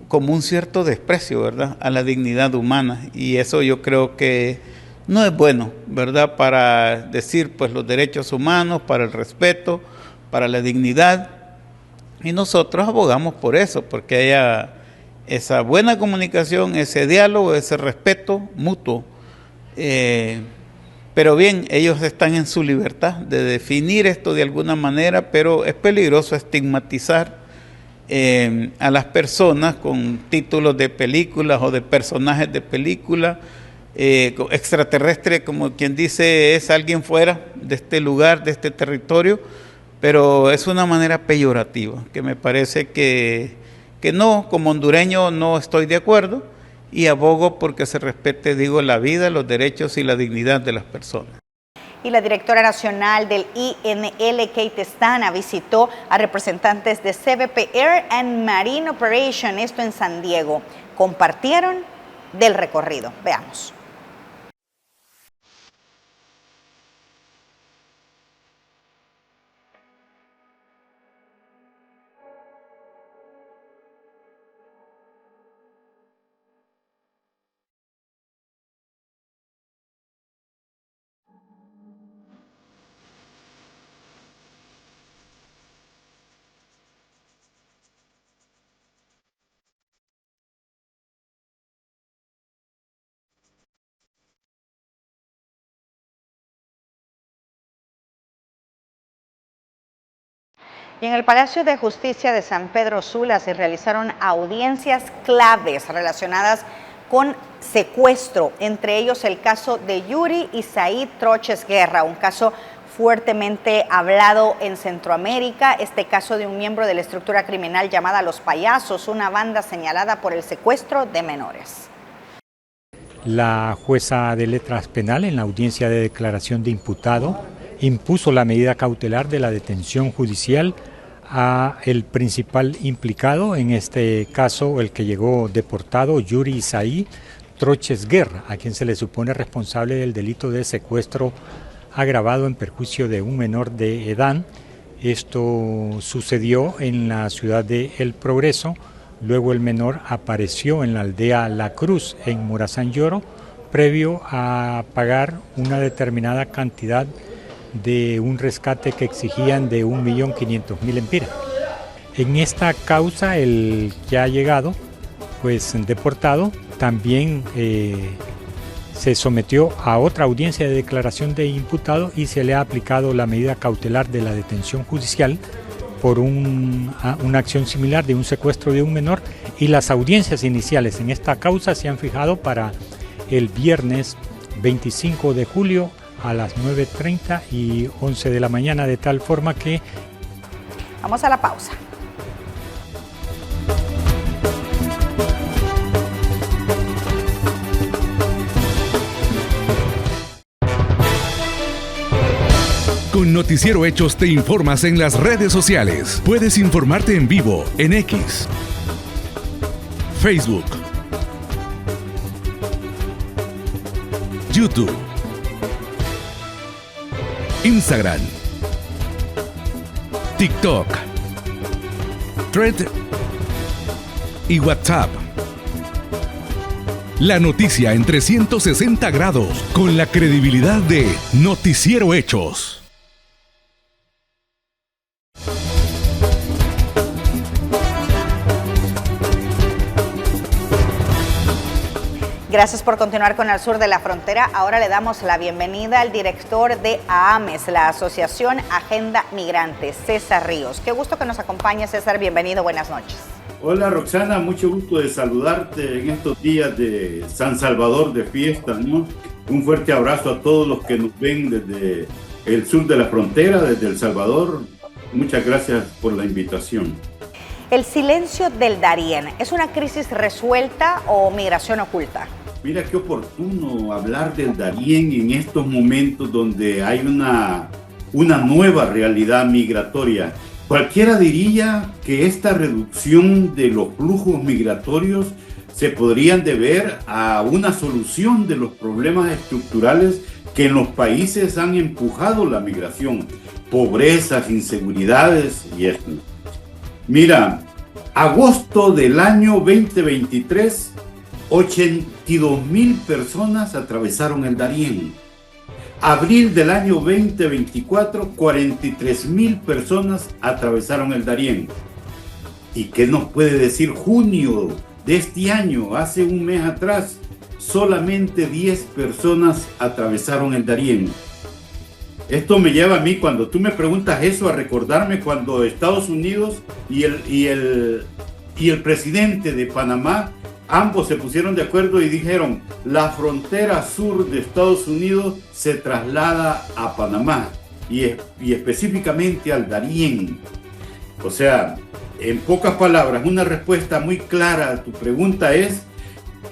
como un cierto desprecio, ¿verdad?, a la dignidad humana, y eso yo creo que no es bueno, ¿verdad?, para decir pues los derechos humanos, para el respeto, para la dignidad, y nosotros abogamos por eso, porque haya esa buena comunicación, ese diálogo, ese respeto mutuo. Pero bien, ellos están en su libertad de definir esto de alguna manera, pero es peligroso estigmatizar a las personas con títulos de películas o de personajes de película, extraterrestre, como quien dice, es alguien fuera de este lugar, de este territorio, pero es una manera peyorativa, que me parece que no, como hondureño no estoy de acuerdo y abogo porque se respete, digo, la vida, los derechos y la dignidad de las personas. Y la directora nacional del INL, Kate Stana, visitó a representantes de CBP Air and Marine Operation, esto en San Diego. Compartieron del recorrido. Veamos. Y en el Palacio de Justicia de San Pedro Sula se realizaron audiencias claves relacionadas con secuestro, entre ellos el caso de Yuri y Said Troches Guerra, un caso fuertemente hablado en Centroamérica, este caso de un miembro de la estructura criminal llamada Los Payasos, una banda señalada por el secuestro de menores. La jueza de letras penal en la audiencia de declaración de imputado impuso la medida cautelar de la detención judicial a el principal implicado, en este caso el que llegó deportado, Yuri Isaí Troches Guerra, a quien se le supone responsable del delito de secuestro agravado en perjuicio de un menor de edad. Esto sucedió en la ciudad de El Progreso, luego el menor apareció en la aldea La Cruz, en Morazán Lloro, previo a pagar una determinada cantidad de un rescate que exigían de 1.500.000 empiras. En esta causa el que ha llegado, pues deportado, también se sometió a otra audiencia de declaración de imputado y se le ha aplicado la medida cautelar de la detención judicial por una acción similar de un secuestro de un menor, y las audiencias iniciales en esta causa se han fijado para el viernes 25 de julio a las 9:30 y 11 de la mañana, de tal forma que... Vamos a la pausa. Con Noticiero Hechos te informas en las redes sociales. Puedes informarte en vivo en X, Facebook, YouTube, Instagram, TikTok, Thread y WhatsApp. La noticia en 360 grados, con la credibilidad de Noticiero Hechos. Gracias por continuar con Al Sur de la Frontera. Ahora le damos la bienvenida al director de AAMES, la Asociación Agenda Migrante, César Ríos. Qué gusto que nos acompañe, César. Bienvenido, buenas noches. Hola, Roxana, mucho gusto de saludarte en estos días de San Salvador de fiesta, ¿no? Un fuerte abrazo a todos los que nos ven desde el sur de la frontera, desde El Salvador. Muchas gracias por la invitación. El silencio del Darién, ¿es una crisis resuelta o migración oculta? Mira qué oportuno hablar del Darién en estos momentos donde hay una nueva realidad migratoria. Cualquiera diría que esta reducción de los flujos migratorios se podrían deber a una solución de los problemas estructurales que en los países han empujado la migración, pobrezas, inseguridades y esto. Mira, agosto del año 2023, 82,000 personas atravesaron el Darién. Abril del año 2024, 43,000 personas atravesaron el Darién. ¿Y qué nos puede decir junio de este año? Hace un mes atrás, solamente 10 personas atravesaron el Darién. Esto me lleva a mí, cuando tú me preguntas eso, a recordarme cuando Estados Unidos y el presidente de Panamá, ambos se pusieron de acuerdo y dijeron: la frontera sur de Estados Unidos se traslada a Panamá y específicamente al Darién. O sea, en pocas palabras, una respuesta muy clara a tu pregunta es: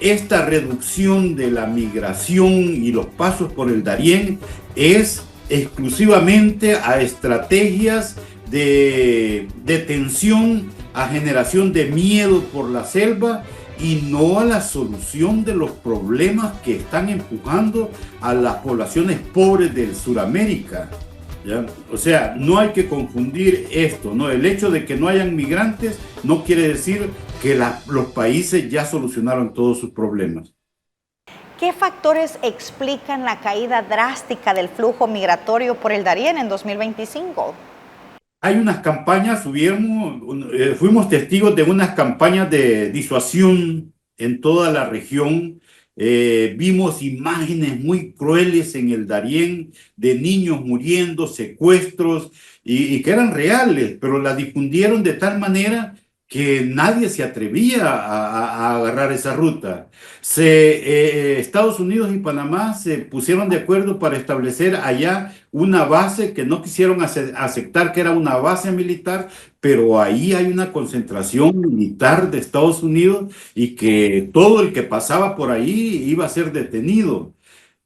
esta reducción de la migración y los pasos por el Darién es exclusivamente a estrategias de detención, a generación de miedo por la selva, y no a la solución de los problemas que están empujando a las poblaciones pobres del Suramérica, ¿ya? O sea, no hay que confundir esto, ¿no? El hecho de que no hayan migrantes no quiere decir que los países ya solucionaron todos sus problemas. ¿Qué factores explican la caída drástica del flujo migratorio por el Darién en 2025? Hay unas campañas, fuimos testigos de unas campañas de disuasión en toda la región. Vimos imágenes muy crueles en el Darién de niños muriendo, secuestros, y que eran reales, pero las difundieron de tal manera que nadie se atrevía a agarrar esa ruta. Estados Unidos y Panamá se pusieron de acuerdo para establecer allá una base que no quisieron aceptar que era una base militar, pero ahí hay una concentración militar de Estados Unidos y que todo el que pasaba por ahí iba a ser detenido.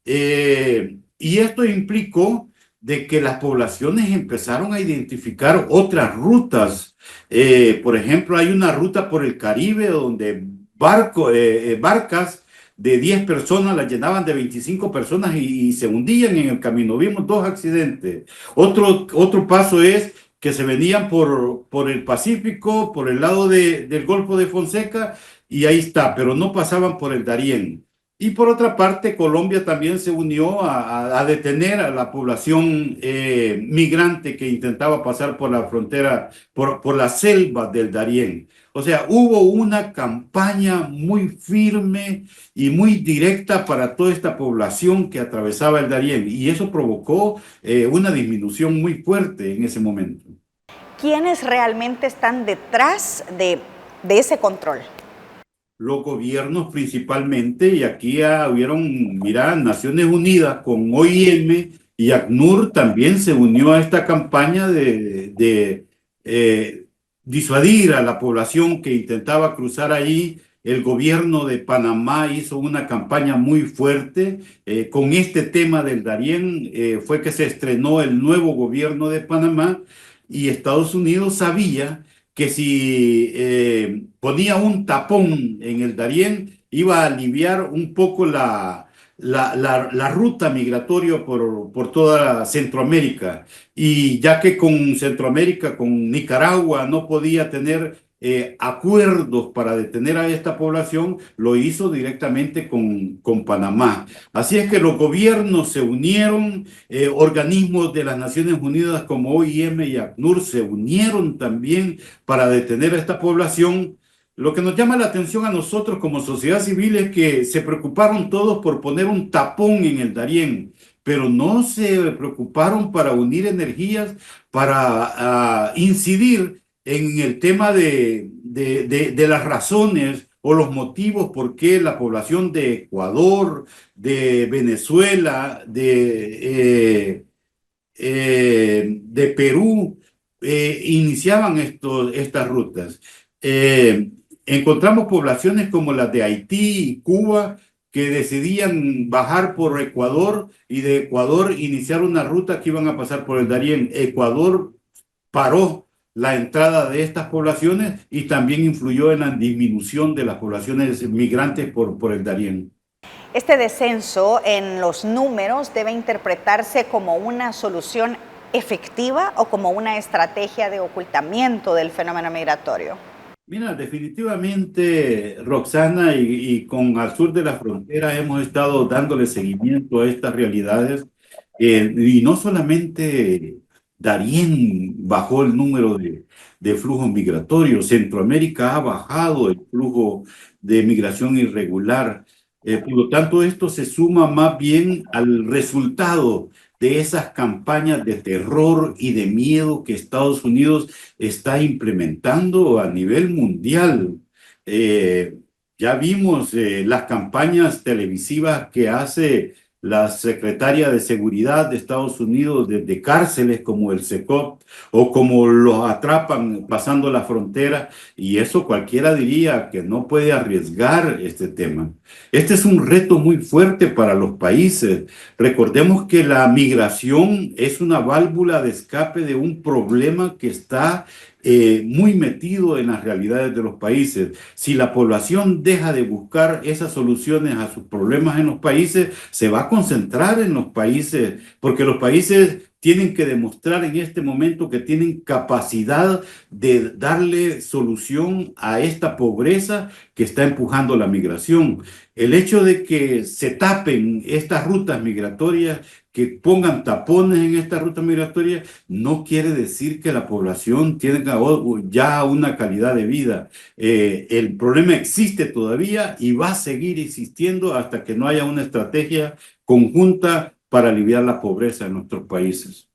Y esto implicó de que las poblaciones empezaron a identificar otras rutas. Por ejemplo, hay una ruta por el Caribe donde barcas de 10 personas las llenaban de 25 personas y se hundían en el camino. Vimos 2 accidentes. Otro paso es que se venían por el Pacífico, por el lado del Golfo de Fonseca, y ahí está, pero no pasaban por el Darién. Y por otra parte, Colombia también se unió a detener a la población migrante que intentaba pasar por la frontera, por la selva del Darién. O sea, hubo una campaña muy firme y muy directa para toda esta población que atravesaba el Darién, y eso provocó una disminución muy fuerte en ese momento. ¿quiénes realmente están detrás de ese control? Los gobiernos principalmente, y aquí hubieron, mira, Naciones Unidas con OIM y ACNUR también se unió a esta campaña de disuadir a la población que intentaba cruzar ahí. El gobierno de Panamá hizo una campaña muy fuerte con este tema del Darién. Fue que se estrenó el nuevo gobierno de Panamá y Estados Unidos sabía que si ponía un tapón en el Darién iba a aliviar un poco la ruta migratoria por toda Centroamérica. Y ya que con Centroamérica, con Nicaragua, no podía tener acuerdos para detener a esta población, lo hizo directamente con Panamá. Así es que los gobiernos se unieron, organismos de las Naciones Unidas como OIM y ACNUR se unieron también para detener a esta población. Lo que nos llama la atención a nosotros como sociedad civil es que se preocuparon todos por poner un tapón en el Darién, pero no se preocuparon para unir energías, para incidir en el tema de las razones o los motivos por qué la población de Ecuador, de Venezuela, de Perú, iniciaban estas rutas. Encontramos poblaciones como las de Haití y Cuba que decidían bajar por Ecuador y de Ecuador iniciar una ruta que iban a pasar por el Darién. Ecuador paró la entrada de estas poblaciones y también influyó en la disminución de las poblaciones migrantes por el Darién. Este descenso en los números debe interpretarse como una solución efectiva o como una estrategia de ocultamiento del fenómeno migratorio. Mira, definitivamente, Roxana, y con Al Sur de la Frontera hemos estado dándole seguimiento a estas realidades y no solamente Darién bajó el número de flujos migratorios, Centroamérica ha bajado el flujo de migración irregular. Por lo tanto, esto se suma más bien al resultado de esas campañas de terror y de miedo que Estados Unidos está implementando a nivel mundial. Ya vimos las campañas televisivas que hace la secretaria de Seguridad de Estados Unidos desde cárceles como el SECOP o como los atrapan pasando la frontera, y eso cualquiera diría que no puede arriesgar este tema. Este es un reto muy fuerte para los países. Recordemos que la migración es una válvula de escape de un problema que está muy metido en las realidades de los países. Si la población deja de buscar esas soluciones a sus problemas en los países, se va a concentrar en los países, porque los países tienen que demostrar en este momento que tienen capacidad de darle solución a esta pobreza que está empujando la migración. El hecho de que se tapen estas rutas migratorias, que pongan tapones en esta ruta migratoria, no quiere decir que la población tenga ya una calidad de vida. El problema existe todavía y va a seguir existiendo hasta que no haya una estrategia conjunta para aliviar la pobreza en nuestros países.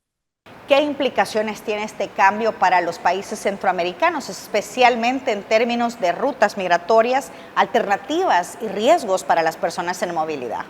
¿Qué implicaciones tiene este cambio para los países centroamericanos, especialmente en términos de rutas migratorias, alternativas y riesgos para las personas en movilidad?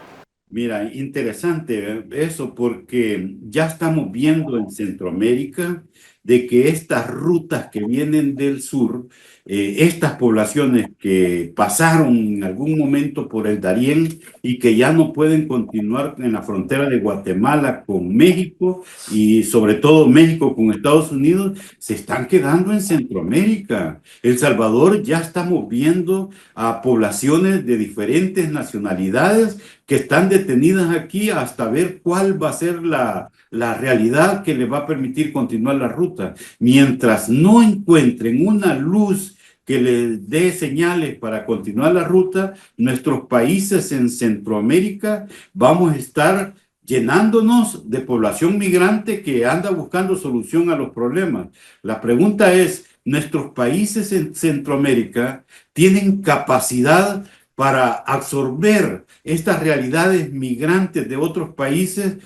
Mira, interesante eso, porque ya estamos viendo en Centroamérica de que estas rutas que vienen del sur, estas poblaciones que pasaron en algún momento por el Darién y que ya no pueden continuar en la frontera de Guatemala con México y sobre todo México con Estados Unidos, se están quedando en Centroamérica. El Salvador ya estamos viendo a poblaciones de diferentes nacionalidades que están detenidas aquí hasta ver cuál va a ser la realidad que les va a permitir continuar la ruta. Mientras no encuentren una luz que les dé señales para continuar la ruta, nuestros países en Centroamérica vamos a estar llenándonos de población migrante que anda buscando solución a los problemas. La pregunta es, ¿nuestros países en Centroamérica tienen capacidad para absorber estas realidades migrantes de otros países?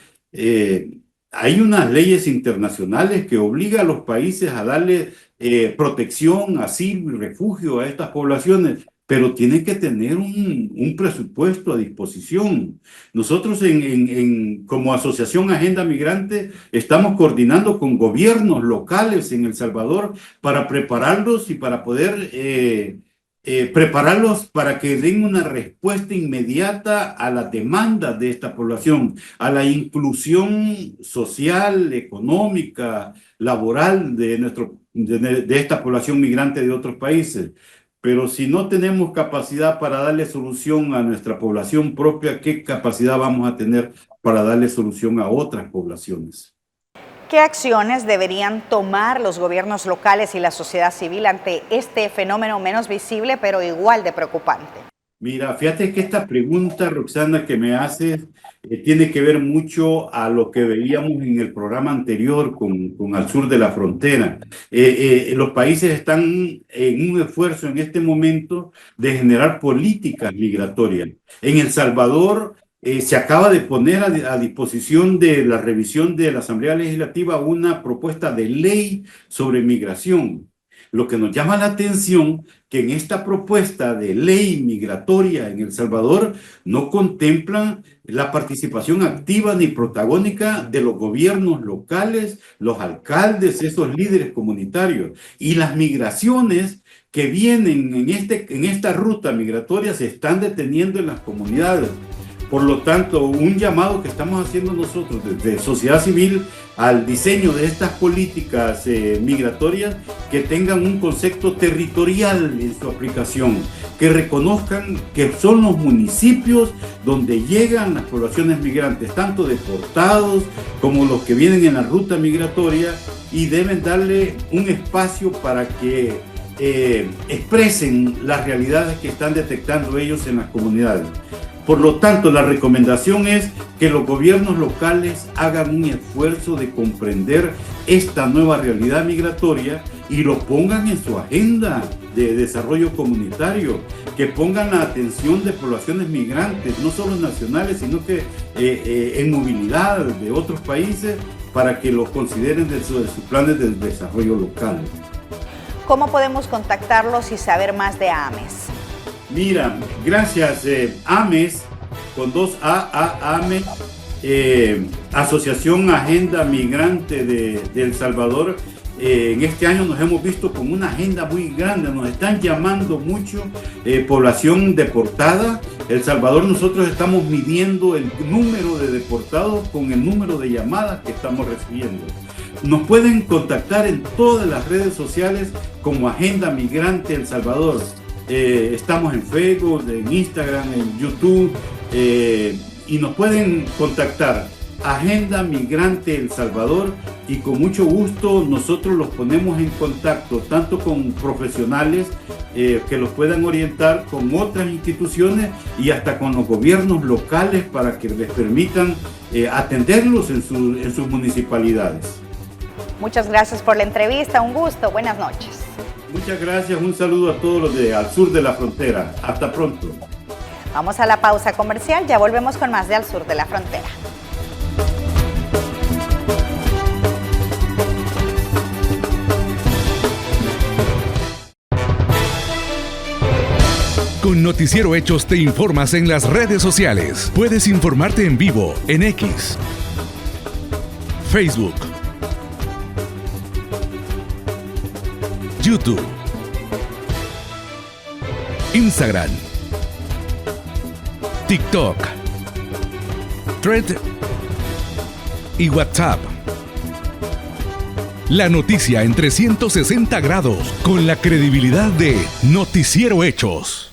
hay unas leyes internacionales que obligan a los países a darle protección, asilo y refugio a estas poblaciones, pero tienen que tener un presupuesto a disposición. Nosotros como Asociación Agenda Migrante estamos coordinando con gobiernos locales en El Salvador para prepararlos y para poder prepararlos para que den una respuesta inmediata a la demanda de esta población, a la inclusión social, económica, laboral de esta población migrante de otros países. Pero si no tenemos capacidad para darle solución a nuestra población propia, ¿qué capacidad vamos a tener para darle solución a otras poblaciones? ¿Qué acciones deberían tomar los gobiernos locales y la sociedad civil ante este fenómeno menos visible, pero igual de preocupante? Mira, fíjate que esta pregunta, Roxana, que me haces, tiene que ver mucho a lo que veíamos en el programa anterior con Al Sur de la Frontera. Los países están en un esfuerzo en este momento de generar políticas migratorias. En El Salvador se acaba de poner a disposición de la revisión de la Asamblea Legislativa una propuesta de ley sobre migración. Lo que nos llama la atención que en esta propuesta de ley migratoria en El Salvador no contemplan la participación activa ni protagónica de los gobiernos locales, los alcaldes, esos líderes comunitarios. Y las migraciones que vienen en esta ruta migratoria se están deteniendo en las comunidades. Por lo tanto, un llamado que estamos haciendo nosotros desde sociedad civil al diseño de estas políticas migratorias que tengan un concepto territorial en su aplicación, que reconozcan que son los municipios donde llegan las poblaciones migrantes, tanto deportados como los que vienen en la ruta migratoria, y deben darle un espacio para que expresen las realidades que están detectando ellos en las comunidades. Por lo tanto, la recomendación es que los gobiernos locales hagan un esfuerzo de comprender esta nueva realidad migratoria y lo pongan en su agenda de desarrollo comunitario, que pongan la atención de poblaciones migrantes, no solo nacionales, sino que en movilidad de otros países, para que los consideren dentro de sus planes de desarrollo local. ¿Cómo podemos contactarlos y saber más de AMES? Mira, gracias, AMES, con 2A, AMES, Asociación Agenda Migrante de El Salvador. En este año nos hemos visto con una agenda muy grande, nos están llamando mucho población deportada. El Salvador, nosotros estamos midiendo el número de deportados con el número de llamadas que estamos recibiendo. Nos pueden contactar en todas las redes sociales como Agenda Migrante El Salvador. Estamos en Facebook, en Instagram, en YouTube, y nos pueden contactar Agenda Migrante El Salvador, y con mucho gusto nosotros los ponemos en contacto tanto con profesionales que los puedan orientar, con otras instituciones y hasta con los gobiernos locales para que les permitan atenderlos en sus municipalidades. Muchas gracias por la entrevista, un gusto, buenas noches. Muchas gracias, un saludo a todos los de Al Sur de la Frontera. Hasta pronto. Vamos a la pausa comercial, ya volvemos con más de Al Sur de la Frontera. Con Noticiero Hechos te informas en las redes sociales. Puedes informarte en vivo en X, Facebook, YouTube, Instagram, TikTok, Thread y WhatsApp. La noticia en 360 grados con la credibilidad de Noticiero Hechos.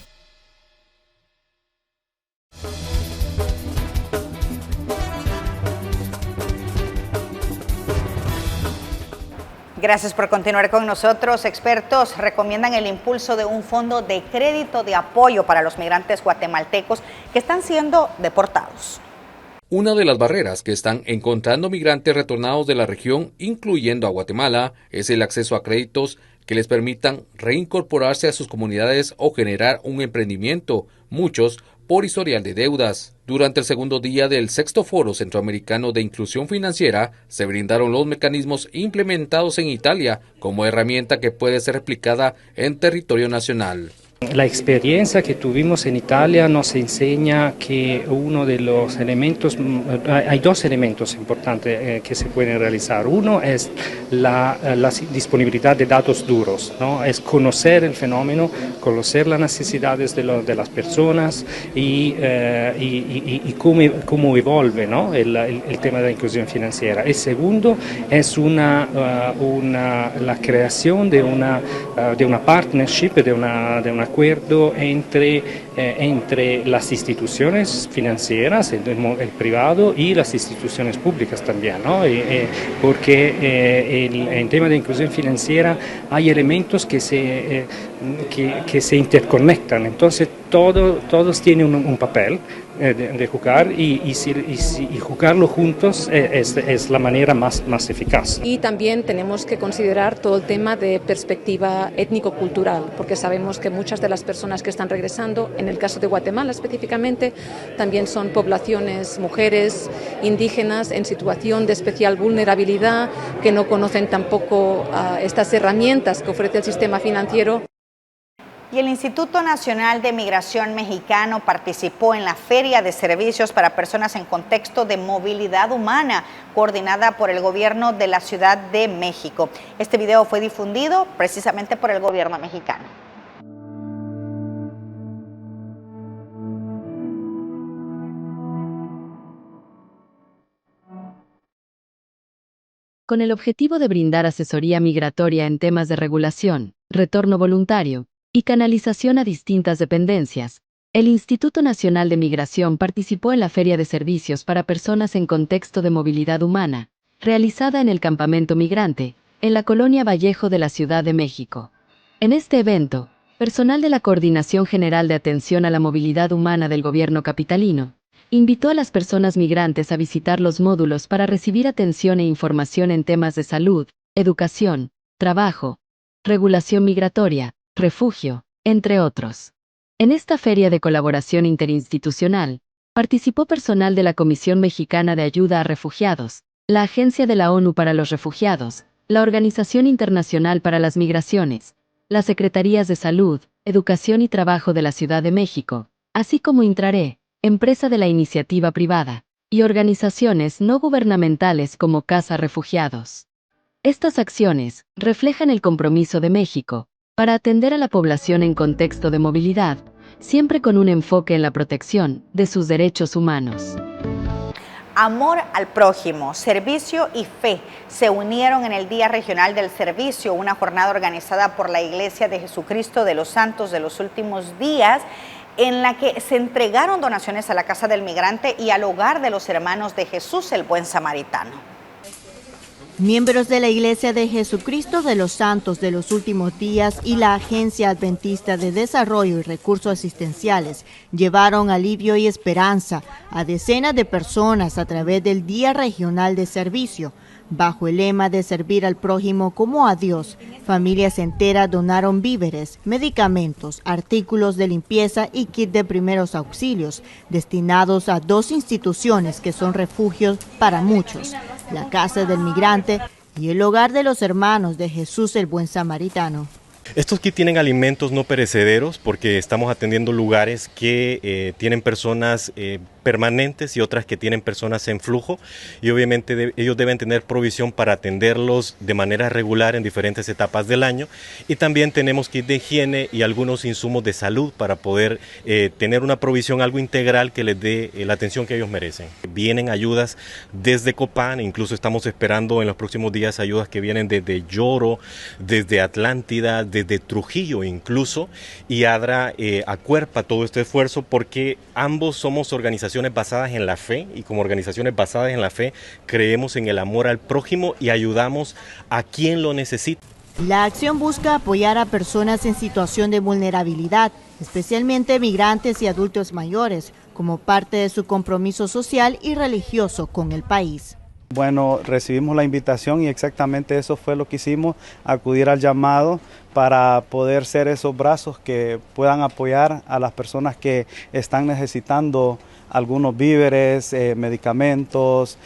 Gracias por continuar con nosotros. Expertos recomiendan el impulso de un fondo de crédito de apoyo para los migrantes guatemaltecos que están siendo deportados. Una de las barreras que están encontrando migrantes retornados de la región, incluyendo a Guatemala, es el acceso a créditos que les permitan reincorporarse a sus comunidades o generar un emprendimiento, muchos por historial de deudas. Durante el segundo día del sexto Foro Centroamericano de Inclusión Financiera, se brindaron los mecanismos implementados en Italia como herramienta que puede ser replicada en territorio nacional. La experiencia que tuvimos en Italia nos enseña que uno de los elementos, hay dos elementos importantes que se pueden realizar. Uno es la disponibilidad de datos duros, ¿no? Es conocer el fenómeno, conocer las necesidades de las personas y cómo evolve, ¿no? el tema de la inclusión financiera. El segundo es la creación de una partnership, de un acuerdo entre las instituciones financieras, el privado y las instituciones públicas también, ¿no? Porque en tema de inclusión financiera hay elementos que se interconectan, entonces todos tienen un papel de jugar y jugarlo juntos es la manera más eficaz. Y también tenemos que considerar todo el tema de perspectiva étnico-cultural, porque sabemos que muchas de las personas que están regresando, en el caso de Guatemala específicamente, también son poblaciones, mujeres, indígenas en situación de especial vulnerabilidad, que no conocen tampoco estas herramientas que ofrece el sistema financiero. Y el Instituto Nacional de Migración Mexicano participó en la Feria de Servicios para Personas en Contexto de Movilidad Humana, coordinada por el gobierno de la Ciudad de México. Este video fue difundido precisamente por el gobierno mexicano. Con el objetivo de brindar asesoría migratoria en temas de regulación, retorno voluntario y canalización a distintas dependencias, el Instituto Nacional de Migración participó en la Feria de Servicios para Personas en Contexto de Movilidad Humana, realizada en el Campamento Migrante, en la Colonia Vallejo de la Ciudad de México. En este evento, personal de la Coordinación General de Atención a la Movilidad Humana del Gobierno capitalino invitó a las personas migrantes a visitar los módulos para recibir atención e información en temas de salud, educación, trabajo, regulación migratoria, refugio, entre otros. En esta feria de colaboración interinstitucional, participó personal de la Comisión Mexicana de Ayuda a Refugiados, la Agencia de la ONU para los Refugiados, la Organización Internacional para las Migraciones, las Secretarías de Salud, Educación y Trabajo de la Ciudad de México, así como Intrare, empresa de la iniciativa privada, y organizaciones no gubernamentales como Casa Refugiados. Estas acciones reflejan el compromiso de México para atender a la población en contexto de movilidad, siempre con un enfoque en la protección de sus derechos humanos. Amor al prójimo, servicio y fe se unieron en el Día Regional del Servicio, una jornada organizada por la Iglesia de Jesucristo de los Santos de los Últimos Días, en la que se entregaron donaciones a la Casa del Migrante y al Hogar de los Hermanos de Jesús, el Buen Samaritano. Miembros de la Iglesia de Jesucristo de los Santos de los Últimos Días y la Agencia Adventista de Desarrollo y Recursos Asistenciales llevaron alivio y esperanza a decenas de personas a través del Día Regional de Servicio. Bajo el lema de servir al prójimo como a Dios, familias enteras donaron víveres, medicamentos, artículos de limpieza y kit de primeros auxilios, destinados a dos instituciones que son refugios para muchos, la Casa del Migrante y el Hogar de los Hermanos de Jesús el Buen Samaritano. Estos kits tienen alimentos no perecederos porque estamos atendiendo lugares que tienen personas permanentes y otras que tienen personas en flujo, y obviamente ellos deben tener provisión para atenderlos de manera regular en diferentes etapas del año, y también tenemos kits de higiene y algunos insumos de salud para poder tener una provisión algo integral que les dé la atención que ellos merecen. Vienen ayudas desde Copán, incluso estamos esperando en los próximos días ayudas que vienen desde Lloro, desde Atlántida, desde Trujillo incluso, y ADRA acuerpa todo este esfuerzo porque ambos somos organizaciones basadas en la fe, y como organizaciones basadas en la fe creemos en el amor al prójimo y ayudamos a quien lo necesita. La acción busca apoyar a personas en situación de vulnerabilidad, especialmente migrantes y adultos mayores, como parte de su compromiso social y religioso con el país. Bueno, recibimos la invitación y exactamente eso fue lo que hicimos, acudir al llamado para poder ser esos brazos que puedan apoyar a las personas que están necesitando algunos víveres, medicamentos,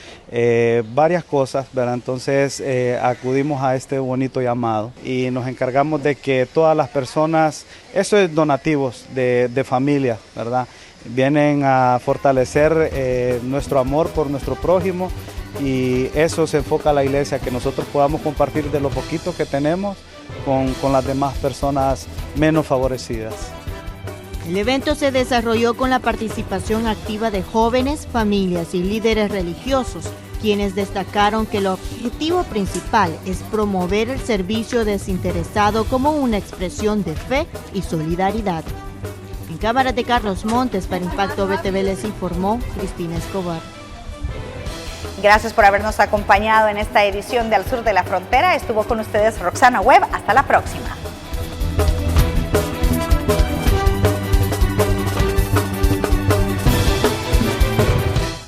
varias cosas, ¿verdad? Entonces acudimos a este bonito llamado y nos encargamos de que todas las personas, eso es donativos de familia, ¿verdad? Vienen a fortalecer nuestro amor por nuestro prójimo y eso se enfoca a la iglesia, que nosotros podamos compartir de lo poquito que tenemos con las demás personas menos favorecidas. El evento se desarrolló con la participación activa de jóvenes, familias y líderes religiosos, quienes destacaron que el objetivo principal es promover el servicio desinteresado como una expresión de fe y solidaridad. En cámara de Carlos Montes, para Impacto BTV les informó Cristina Escobar. Gracias por habernos acompañado en esta edición de Al Sur de la Frontera. Estuvo con ustedes Roxana Webb. Hasta la próxima.